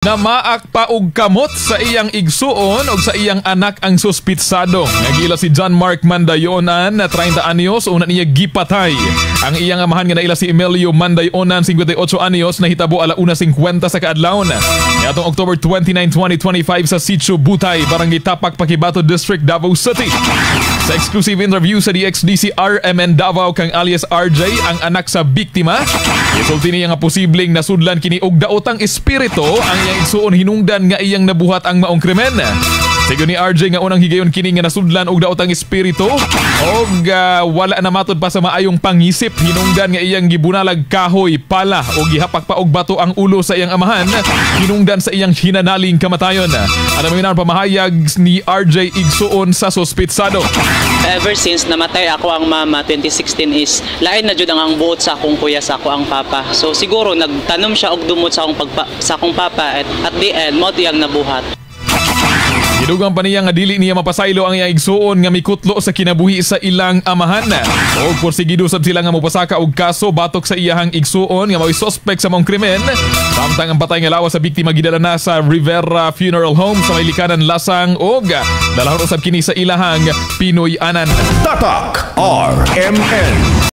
Na maak pa og kamot sa iyang igsuon o sa iyang anak ang suspitsado. Nagila si John Mark Mandayonan na 30 anyos una niya gipatay. Ang iyang amahan nga naila si Emilio Mandayonan 58 anyos na hitabo ala 1:50 sa kaadlaw na. Niadtong October 29, 2025 sa Sitio Butay, Barangay Tapak, Paquibato District, Davao City. Sa exclusive interview sa DXDC RMN Davao kang alias RJ ang anak sa biktima, isulti niya nga posibleng nasudlan kini og daotang espiritu ang iyang igsuon hinungdan nga iyang nabuhat ang maong krimen. Sigon ni RJ nga unang higayon kini nga nasudlan og daotang espiritu og wala na matod pa sa maayong pangisip hinungdan nga iyang gibunalag kahoy, pala o gihapak pa og bato ang ulo sa iyang amahan hinungdan sa iyang hinanaling kamatayon. Ano man ang pamahayag ni RJ igsuon sa suspitsado. Ever since namatay ako ang mama 2016 is lain na jud ang buot sa akong kuya sa ako ang papa. So siguro nagtanom siya og dumot sa akong papa at the end mo tiyang nabuhat. Gidugang pa niya nga dili niya mapasaylo ang iyang igsuon nga mikutlo sa kinabuhi sa ilang amahan. O porsigido sab sila nga mopasaka og kaso batok sa iyahang igsuon nga mao'y suspect sa maong krimen. Samtang ang patay nga lawas sa biktima gidala na sa Rivera Funeral Home sa may likanan Lasang og dalahon usab kini sa ilahang Pinoy-anan. Tatak RMN.